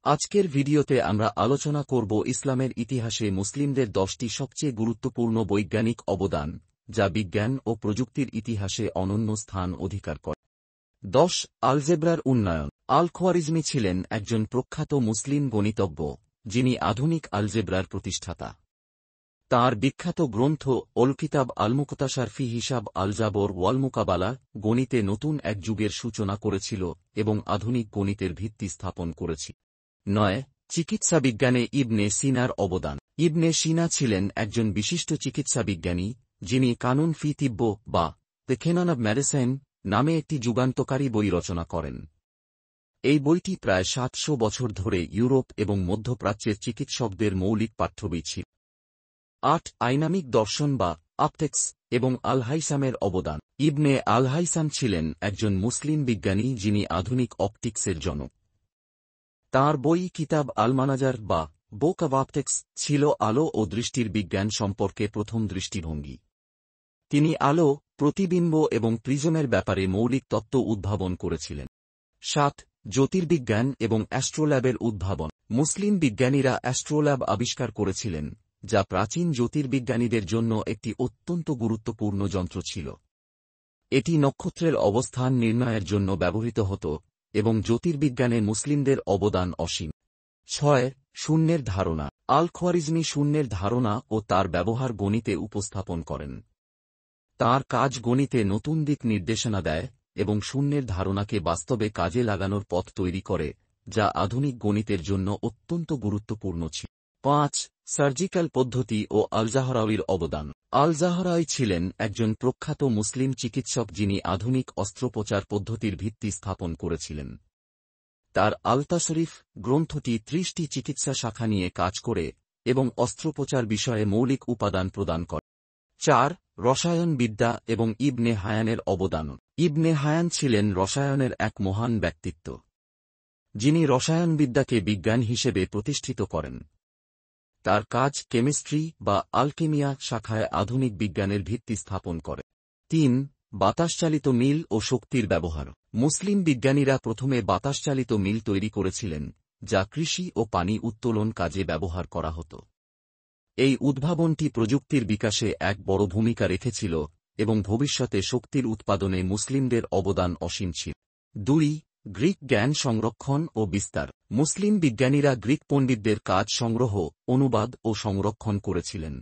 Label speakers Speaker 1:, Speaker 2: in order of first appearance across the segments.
Speaker 1: আজকের ভিডিওতে আমরা আলোচনা করব ইসলামের ইতিহাসে মুসলিমদের 10টি সবচেয়ে গুরুত্বপূর্ণ বৈজ্ঞানিক অবদান, যা বিজ্ঞান ও প্রযুক্তির ইতিহাসে অনন্য স্থান অধিকার করে। 10. আলজেব্রার উন্নয়ন। আল-খোয়ারিজমি ছিলেন একজন প্রখ্যাত মুসলিম গণিতজ্ঞ, যিনি আধুনিক আলজেব্রার প্রতিষ্ঠাতা। তাঁর বিখ্যাত গ্রন্থ কিতাব আল-মুকতাসার ফি হিসাব আল-জাবর ওয়াল মুকাবালা গণিতে নতুন এক যুগের সূচনা করেছিল এবং আধুনিক গণিতের ভিত্তি স্থাপন করেছিল। 9. চিকিৎসাবিজ্ঞানে ইবনে সিনার অবদান। ইবনে সিনা ছিলেন একজন বিশিষ্ট চিকিৎসাবিজ্ঞানী, যিনি কানুন ফি তিব্ব বা দ্য ক্যানন অব মেডিসিন নামে একটি যুগান্তকারী বই রচনা করেন। এই বইটি প্রায় 700 বছর ধরে ইউরোপ এবং মধ্যপ্রাচ্যের চিকিৎসকদের মৌলিক পাঠ্যবই ছিল। 8. আইনামিক দর্শন বা অপটিক্স এবং আল-হাইসামের অবদান। ইবনে আল-হাইসাম ছিলেন একজন মুসলিম বিজ্ঞানী যিনি আধুনিক অপটিক্সের জনক। তাঁর বই কিতাব আল-মানাজার বা বুক অব অপটিক্স ছিল আলো ও দৃষ্টির বিজ্ঞান সম্পর্কে প্রথম দৃষ্টিভঙ্গি। তিনি আলো, প্রতিবিম্ব এবং প্রিজমের ব্যাপারে মৌলিক তত্ত্ব উদ্ভাবন করেছিলেন। 7. জ্যোতির্বিজ্ঞান এবং অ্যাস্ট্রোল্যাবের উদ্ভাবন। মুসলিম বিজ্ঞানীরা অ্যাস্ট্রোল্যাব আবিষ্কার করেছিলেন, যা প্রাচীন জ্যোতির্বিজ্ঞানীদের জন্য একটি অত্যন্ত গুরুত্বপূর্ণ যন্ত্র ছিল। এটি নক্ষত্রের অবস্থান নির্ণয়ের জন্য ব্যবহৃত হতো এবং জ্যোতির্বিজ্ঞানে মুসলিমদের অবদান অসীম। 6. শূন্যের ধারণা। আল-খোয়ারিজমি শূন্যের ধারণা ও তার ব্যবহার গণিতে উপস্থাপন করেন। তাঁর কাজ গণিতে নতুন দিক নির্দেশনা দেয় এবং শূন্যের ধারণাকে বাস্তবে কাজে লাগানোর পথ তৈরি করে, যা আধুনিক গণিতের জন্য অত্যন্ত গুরুত্বপূর্ণ ছিল। 5. সার্জিক্যাল পদ্ধতি ও আল-জাহরাউইর অবদান। আল-জাহরাউই ছিলেন একজন প্রখ্যাত মুসলিম চিকিৎসক যিনি আধুনিক অস্ত্রোপচার পদ্ধতির ভিত্তি স্থাপন করেছিলেন। তার আল-তাশরিফ গ্রন্থটি 30টি চিকিৎসা শাখা নিয়ে কাজ করে এবং অস্ত্রোপচার বিষয়ে মৌলিক উপাদান প্রদান করে। 4. রসায়নবিদ্যা এবং ইবনে হায়ানের অবদান। ইবনে হায়ান ছিলেন রসায়নের এক মহান ব্যক্তিত্ব, যিনি রসায়নবিদ্যাকে বিজ্ঞান হিসেবে প্রতিষ্ঠিত করেন। তার কাজ কেমিস্ট্রি বা আলকেমিয়া শাখায় আধুনিক বিজ্ঞানের ভিত্তি স্থাপন করে। 3. বাতাসচালিত মিল ও শক্তির ব্যবহার। মুসলিম বিজ্ঞানীরা প্রথমে বাতাসচালিত মিল তৈরি করেছিলেন, যা কৃষি ও পানি উত্তোলন কাজে ব্যবহার করা হতো। এই উদ্ভাবনটি প্রযুক্তির বিকাশে এক বড় ভূমিকা রেখেছিল এবং ভবিষ্যতে শক্তির উৎপাদনে মুসলিমদের অবদান অসীম ছিল। 2. গ্রিক জ্ঞান সংরক্ষণ ও বিস্তার। মুসলিম বিজ্ঞানীরা গ্রিক পণ্ডিতদের কাজ সংগ্রহ, অনুবাদ ও সংরক্ষণ করেছিলেন।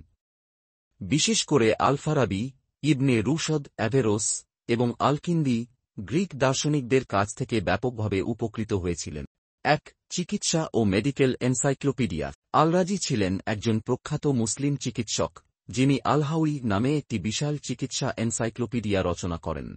Speaker 1: বিশেষ করে আল-ফারাবি, ইবনে রুশদ, অ্যাভেরোস এবং আল-কিন্দি গ্রিক দার্শনিকদের কাছ থেকে ব্যাপকভাবে উপকৃত হয়েছিলেন। 1. চিকিৎসা ও মেডিকেল এনসাইক্লোপিডিয়া। আল-রাজি ছিলেন একজন প্রখ্যাত মুসলিম চিকিৎসক, যিনি আল-হাউই নামে একটি বিশাল চিকিৎসা এনসাইক্লোপিডিয়া রচনা করেন।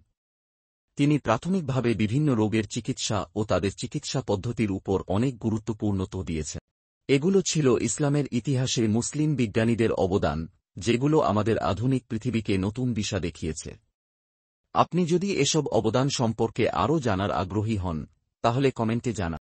Speaker 1: তিনি প্রাথমিকভাবে বিভিন্ন রোগের চিকিৎসা ও তাদের চিকিৎসা পদ্ধতির উপর অনেক গুরুত্বপূর্ণ তথ্য দিয়েছেন। এগুলো ছিল ইসলামের ইতিহাসে মুসলিম বিজ্ঞানীদের অবদান, যেগুলো আমাদের আধুনিক পৃথিবীকে নতুন দিশা দেখিয়েছে। আপনি যদি এসব অবদান সম্পর্কে আরও জানার আগ্রহী হন, তাহলে কমেন্টে জানান।